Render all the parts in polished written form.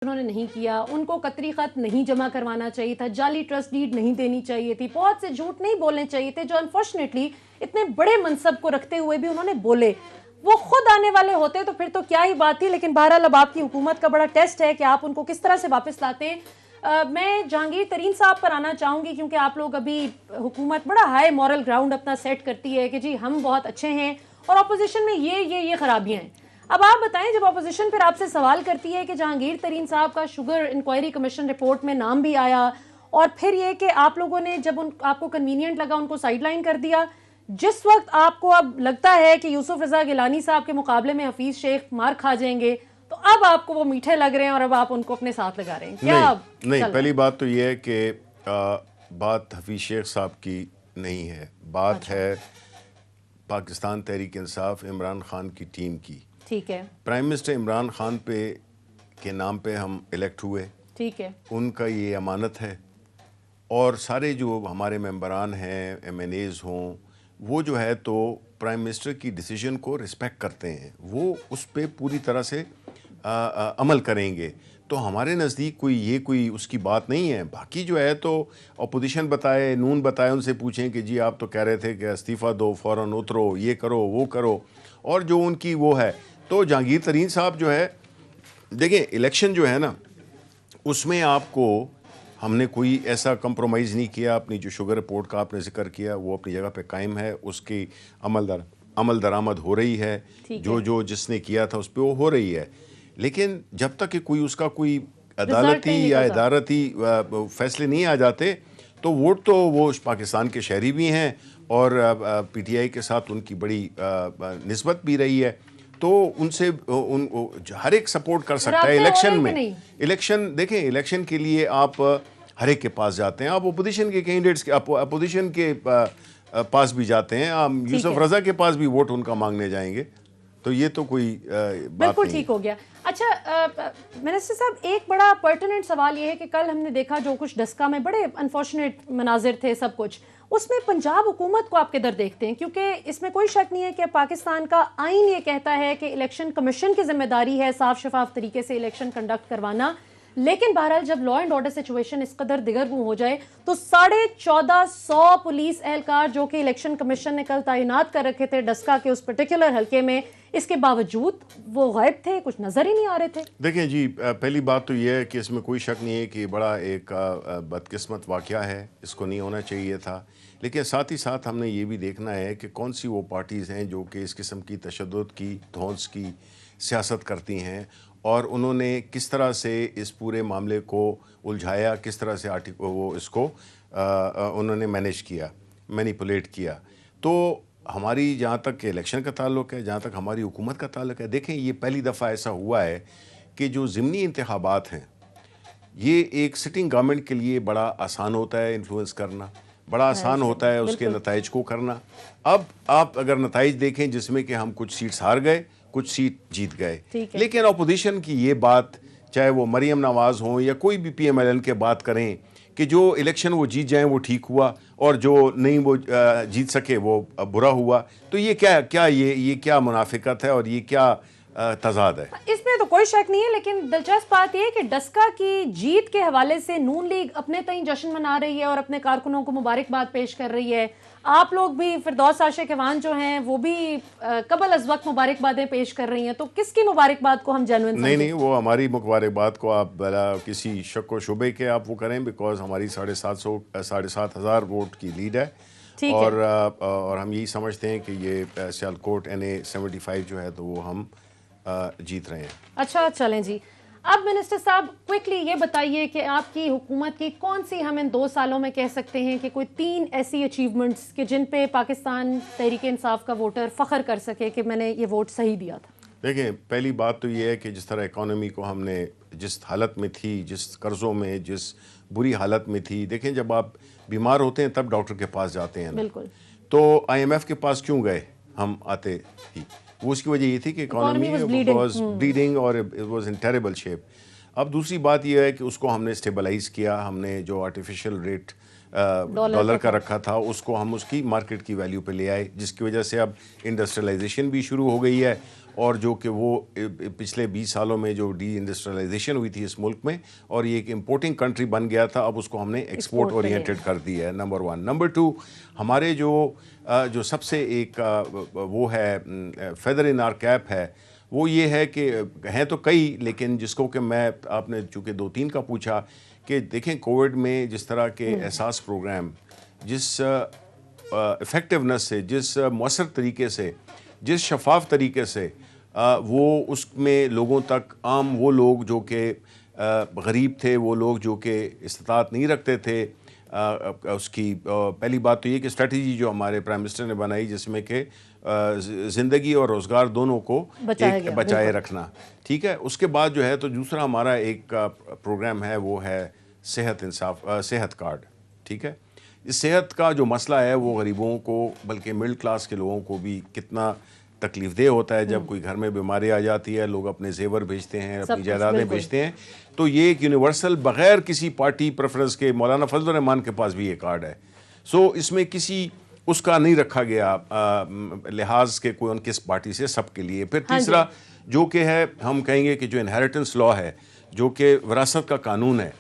انہوں نے نہیں کیا، ان کو قطری خط نہیں جمع کروانا چاہیے تھا، جعلی ٹرسٹ ڈیڈ نہیں دینی چاہیے تھی، بہت سے جھوٹ نہیں بولنے چاہیے تھے جو انفارچونیٹلی اتنے بڑے منصب کو رکھتے ہوئے بھی انہوں نے بولے. وہ خود آنے والے ہوتے تو پھر تو کیا ہی بات تھی. لیکن بہرحال اب آپ کی حکومت کا بڑا ٹیسٹ ہے کہ آپ ان کو کس طرح سے واپس لاتے ہیں. میں جہانگیر ترین صاحب پر آنا چاہوں گی کیونکہ آپ لوگ ابھی حکومت بڑا ہائی مورل گراؤنڈ اپنا سیٹ کرتی ہے کہ جی ہم بہت اچھے ہیں اور اپوزیشن میں یہ خرابیاں ہیں. اب آپ بتائیں جب اپوزیشن پھر آپ سے سوال کرتی ہے کہ جہانگیر ترین صاحب کا شوگر انکوائری کمیشن رپورٹ میں نام بھی آیا اور پھر یہ کہ آپ لوگوں نے جب آپ کو کنوینینٹ لگا ان کو سائیڈ لائن کر دیا، جس وقت آپ کو اب لگتا ہے کہ یوسف رضا گیلانی صاحب کے مقابلے میں حفیظ شیخ مار کھا جائیں گے تو اب آپ کو وہ میٹھے لگ رہے ہیں اور اب آپ ان کو اپنے ساتھ لگا رہے ہیں. کیا نہیں پہلی بات تو یہ ہے کہ بات حفیظ شیخ صاحب کی نہیں ہے، بات ہے پاکستان تحریک انصاف عمران خان کی ٹیم کی. ٹھیک ہے، پرائم منسٹر عمران خان کے نام پہ ہم الیکٹ ہوئے، ٹھیک ہے، ان کا یہ امانت ہے. اور سارے جو ہمارے ممبران ہیں، ایم این ایز ہوں، وہ جو ہے تو پرائم منسٹر کی ڈیسیجن کو رسپیکٹ کرتے ہیں، وہ اس پہ پوری طرح سے عمل کریں گے. تو ہمارے نزدیک کوئی اس کی بات نہیں ہے. باقی جو ہے تو اپوزیشن بتائے، نون بتائے، ان سے پوچھیں کہ جی آپ تو کہہ رہے تھے کہ استعفیٰ دو، فوراً اترو، یہ کرو وہ کرو، اور جو ان کی وہ ہے. تو جہانگیر ترین صاحب جو ہے، دیکھیں الیکشن جو ہے نا، اس میں آپ کو ہم نے کوئی ایسا کمپرومائز نہیں کیا. اپنی جو شوگر رپورٹ کا آپ نے ذکر کیا وہ اپنی جگہ پہ قائم ہے، اس کی عمل درآمد ہو رہی ہے، جو جس نے کیا تھا اس پہ وہ ہو رہی ہے. لیکن جب تک کہ کوئی اس کا کوئی عدالتی یا ادارتی فیصلے نہیں آ جاتے تو ووٹ تو وہ پاکستان کے شہری بھی ہیں اور پی ٹی آئی کے ساتھ ان کی بڑی نسبت بھی رہی ہے. تو ان سے ہر ایک سپورٹ کر سکتا ہے الیکشن میں. الیکشن دیکھیں، الیکشن کے لیے آپ ہر ایک کے پاس جاتے ہیں، آپ اپوزیشن کے کینڈیڈیٹس اپوزیشن کے پاس بھی جاتے ہیں، آپ یوسف رضا کے پاس بھی ووٹ ان کا مانگنے جائیں گے. تو یہ تو کوئی بات بالکل نہیں. ٹھیک ہو گیا. اچھا منسٹر صاحب، ایک بڑا پرٹیننٹ سوال یہ ہے کہ کل ہم نے دیکھا جو کچھ ڈسکا میں بڑے انفارچونیٹ مناظر تھے، سب کچھ اس میں پنجاب حکومت کو آپ کدھر دیکھتے ہیں؟ کیونکہ اس میں کوئی شک نہیں ہے کہ پاکستان کا آئین یہ کہتا ہے کہ الیکشن کمیشن کی ذمہ داری ہے صاف شفاف طریقے سے الیکشن کنڈکٹ کروانا. لیکن بہرحال جب لا اینڈ آرڈر سچویشن اس قدر دگرگوں ہو جائے تو 1450 پولیس اہلکار جو کہ الیکشن کمیشن نے کل تعینات کر رکھے تھے ڈسکا کے اس پرٹیکولر حلقے میں، اس کے باوجود وہ غائب تھے، کچھ نظر ہی نہیں آ رہے تھے. دیکھیں جی، پہلی بات تو یہ ہے کہ اس میں کوئی شک نہیں ہے کہ بڑا ایک بدقسمت واقعہ ہے، اس کو نہیں ہونا چاہیے تھا. لیکن ساتھ ہی ساتھ ہم نے یہ بھی دیکھنا ہے کہ کون سی وہ پارٹیز ہیں جو کہ اس قسم کی تشدد کی، دھونس کی سیاست کرتی ہیں، اور انہوں نے کس طرح سے اس پورے معاملے کو الجھایا، کس طرح سے وہ اس کو انہوں نے مینیج کیا، مینیپولیٹ کیا. تو ہماری جہاں تک کہ الیکشن کا تعلق ہے، جہاں تک ہماری حکومت کا تعلق ہے، دیکھیں یہ پہلی دفعہ ایسا ہوا ہے کہ جو ضمنی انتخابات ہیں، یہ ایک سٹنگ گورنمنٹ کے لیے بڑا آسان ہوتا ہے انفلوئنس کرنا، بڑا آسان ہوتا ہے اس کے نتائج کو کرنا. اب آپ اگر نتائج دیکھیں جس میں کہ ہم کچھ سیٹس ہار گئے، کچھ سیٹ جیت گئے، لیکن اپوزیشن کی یہ بات، چاہے وہ مریم نواز ہوں یا کوئی بھی پی ایم ایل این کے بات کریں کہ جو الیکشن وہ جیت جائیں وہ ٹھیک ہوا اور جو نہیں وہ جیت سکے وہ برا ہوا. تو یہ کیا منافقت ہے اور یہ کیا تضاد ہے؟ اس میں تو کوئی شک نہیں ہے. لیکن دلچسپ بات یہ ہے کہ ڈسکا کی جیت کے حوالے سے نون لیگ اپنے تئیں جشن منا رہی ہے اور اپنے کارکنوں کو مبارکباد پیش کر رہی ہے. آپ لوگ بھی، فردوس عاشق ایوان جو ہیں وہ بھی قبل از وقت مبارکبادیں پیش کر رہی ہیں. تو کس کی مبارکباد کو ہم جینوئن سمجھیں؟ نہیں، وہ ہماری مبارکباد کو آپ بلا کسی شک و شبے کے آپ وہ کریں، بیکاز ہماری 7,500 ووٹ کی لیڈ ہے. اور ہم یہی سمجھتے ہیں کہ یہ سیالکوٹ NA 75 جو ہے تو وہ ہم جیت رہے ہیں. اچھا چلیں جی. اب منسٹر صاحب کوئکلی یہ بتائیے کہ آپ کی حکومت کی کون سی ہم ان 2 سالوں میں کہہ سکتے ہیں کہ کوئی 3 ایسی اچیومنٹس کہ جن پہ پاکستان تحریک انصاف کا ووٹر فخر کر سکے کہ میں نے یہ ووٹ صحیح دیا تھا؟ دیکھیں پہلی بات تو یہ ہے کہ جس طرح اکانومی کو ہم نے جس حالت میں تھی، جس قرضوں میں، جس بری حالت میں تھی، دیکھیں جب آپ بیمار ہوتے ہیں تب ڈاکٹر کے پاس جاتے ہیں نا. بالکل. تو IMF کے پاس کیوں گئے ہم آتے ہی؟ وہ اس کی وجہ یہ تھی کہ اکانومی واز بلیڈنگ اور it was in terrible shape. اب دوسری بات یہ ہے کہ اس کو ہم نے اسٹیبلائز کیا، ہم نے جو آرٹیفیشل ریٹ ڈالر کا رکھا تھا اس کو ہم اس کی مارکیٹ کی ویلیو پہ لے آئے، جس کی وجہ سے اب انڈسٹریلائزیشن بھی شروع ہو گئی ہے، اور جو کہ وہ پچھلے 20 سالوں میں جو ڈی انڈسٹریلائزیشن ہوئی تھی اس ملک میں، اور یہ ایک امپورٹنگ کنٹری بن گیا تھا، اب اس کو ہم نے ایکسپورٹ اورینٹڈ کر دیا ہے، نمبر 1۔ نمبر 2، ہمارے جو سب سے ایک وہ ہے فیدر ان آر کیپ ہے، وہ یہ ہے کہ ہیں تو کئی، لیکن جس کو کہ میں آپ نے چونکہ 2-3 کا پوچھا کہ دیکھیں کووڈ میں جس طرح کے احساس پروگرام، جس افیکٹونیس سے، جس مؤثر طریقے سے، جس شفاف طریقے سے وہ اس میں لوگوں تک، عام وہ لوگ جو کہ غریب تھے، وہ لوگ جو کہ استطاعت نہیں رکھتے تھے، اس کی پہلی بات تو یہ کہ اسٹریٹجی جو ہمارے پرائم منسٹر نے بنائی، جس میں کہ زندگی اور روزگار دونوں کو بچائے رکھنا، ٹھیک ہے۔ اس کے بعد جو ہے تو دوسرا ہمارا ایک پروگرام ہے، وہ ہے صحت کارڈ، ٹھیک ہے۔ اس صحت کا جو مسئلہ ہے وہ غریبوں کو، بلکہ مڈل کلاس کے لوگوں کو بھی کتنا تکلیف دہ ہوتا ہے جب کوئی گھر میں بیماری آ جاتی ہے، لوگ اپنے زیور بیچتے ہیں، اپنی جائیدادیں بیچتے ہیں، تو یہ ایک یونیورسل بغیر کسی پارٹی پریفرنس کے، مولانا فضل الرحمان کے پاس بھی یہ کارڈ ہے، سو اس میں کسی اس کا نہیں رکھا گیا لحاظ کے کوئی ان کس پارٹی سے، سب کے لیے۔ پھر تیسرا جو کہ ہے، ہم کہیں گے کہ جو انہیریٹنس لا ہے، جو کہ وراثت کا قانون ہے،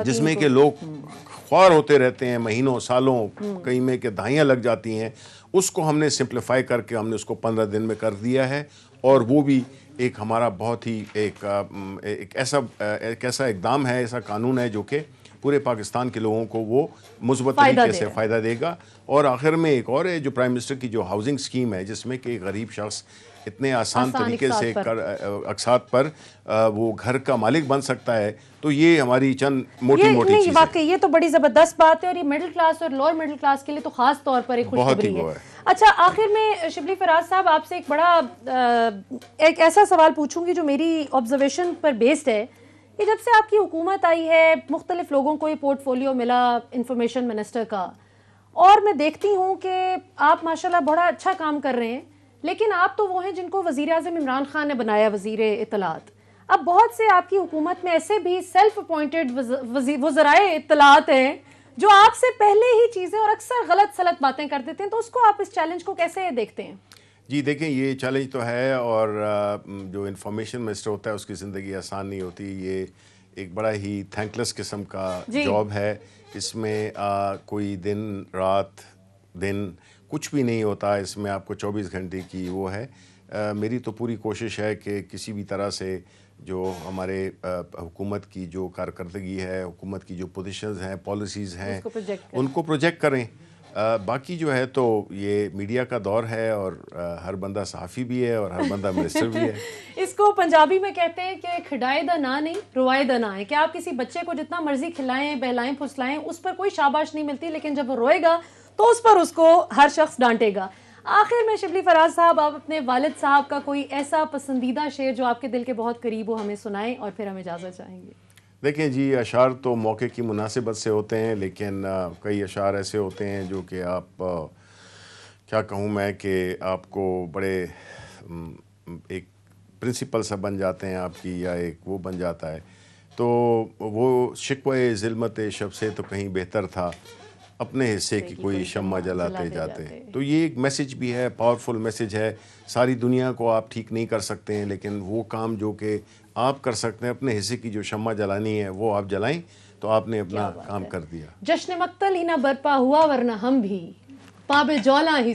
جس میں کہ لوگ خوار ہوتے رہتے ہیں مہینوں سالوں، کئی میں کہ دہائیاں لگ جاتی ہیں، اس کو ہم نے سمپلیفائی کر کے ہم نے اس کو 15 دن میں کر دیا ہے، اور وہ بھی ایک ہمارا بہت ہی ایک ایسا اقدام ہے، ایسا قانون ہے جو کہ پورے پاکستان کے لوگوں کو وہ مثبت طریقے سے فائدہ دے گا۔ اور آخر میں ایک اور ہے جو پرائم منسٹر کی جو ہاؤسنگ اسکیم ہے، جس میں کہ ایک غریب شخص اتنے آسان طریقے سے اقساط پر وہ گھر کا مالک بن سکتا ہے، تو یہ ہماری چند موٹی چیزیں۔ واقعی یہ تو بڑی زبردست بات ہے، اور یہ مڈل کلاس اور لوور مڈل کلاس کے لیے تو خاص طور پر ایک خوشخبری ہے۔ اچھا، آخر میں شبلی فراز صاحب آپ سے ایک ایسا سوال پوچھوں گی جو میری آبزرویشن پر بیسڈ ہے کہ جب سے آپ کی حکومت آئی ہے، مختلف لوگوں کو یہ پورٹ فولیو ملا انفارمیشن منسٹر کا، اور میں دیکھتی ہوں کہ آپ ماشاءاللہ بڑا اچھا کام کر رہے ہیں، لیکن آپ تو وہ ہیں جن کو وزیر اعظم عمران خان نے بنایا وزیر اطلاعات۔ اب بہت سے آپ کی حکومت میں ایسے بھی سیلف اپوائنٹڈ وزرائے اطلاعات ہیں جو آپ سے پہلے ہی چیزیں اور اکثر غلط سلط باتیں کر دیتے ہیں، تو اس کو آپ اس چیلنج کو کیسے دیکھتے ہیں؟ جی دیکھیں، یہ چیلنج تو ہے، اور جو انفارمیشن منسٹر ہوتا ہے اس کی زندگی آسان نہیں ہوتی، یہ ایک بڑا ہی تھینک لیس قسم کا جاب ہے، اس میں کوئی دن کچھ بھی نہیں ہوتا، اس میں آپ کو 24 گھنٹے کی وہ ہے۔ میری تو پوری کوشش ہے کہ کسی بھی طرح سے جو ہمارے حکومت کی جو کارکردگی ہے، حکومت کی جو پوزیشنز ہیں، پالیسیز ہیں، ان کو پروجیکٹ کریں۔ باقی جو ہے تو یہ میڈیا کا دور ہے، اور ہر بندہ صحافی بھی ہے اور ہر بندہ منسٹر بھی ہے۔ اس کو پنجابی میں کہتے ہیں کہ کھڈائے دا نا نہیں، روائے دا نا ہے، کہ آپ کسی بچے کو جتنا مرضی کھلائیں، بہلائیں، پھسلائیں، اس پر کوئی شاباش نہیں ملتی، لیکن جب وہ روئے گا تو اس پر اس کو ہر شخص ڈانٹے گا۔ آخر میں شبلی فراز صاحب، آپ اپنے والد صاحب کا کوئی ایسا پسندیدہ شعر جو آپ کے دل کے بہت قریب ہو ہمیں سنائیں، اور پھر ہم اجازت چاہیں گے۔ دیکھیں جی، اشعار تو موقع کی مناسبت سے ہوتے ہیں، لیکن کئی اشعار ایسے ہوتے ہیں جو کہ آپ کیا کہوں میں کہ آپ کو بڑے ایک پرنسپل سا بن جاتے ہیں آپ کی، یا ایک وہ بن جاتا ہے، تو وہ شکوے ظلمت شب سے تو کہیں بہتر تھا، اپنے حصے کی کوئی شمع جلاتے جاتے۔ تو یہ ایک میسج بھی ہے، پاورفل میسج ہے۔ ساری دنیا کو آپ ٹھیک نہیں کر سکتے ہیں، لیکن وہ کام جو کہ آپ کر سکتے ہیں، اپنے حصے کی جو شمع جلانی ہے وہ آپ جلائیں، تو آپ نے اپنا کام کر دیا۔ جشن مقتل ہی نہ برپا ہوا ورنہ ہم بھی پابِ جولاں ہی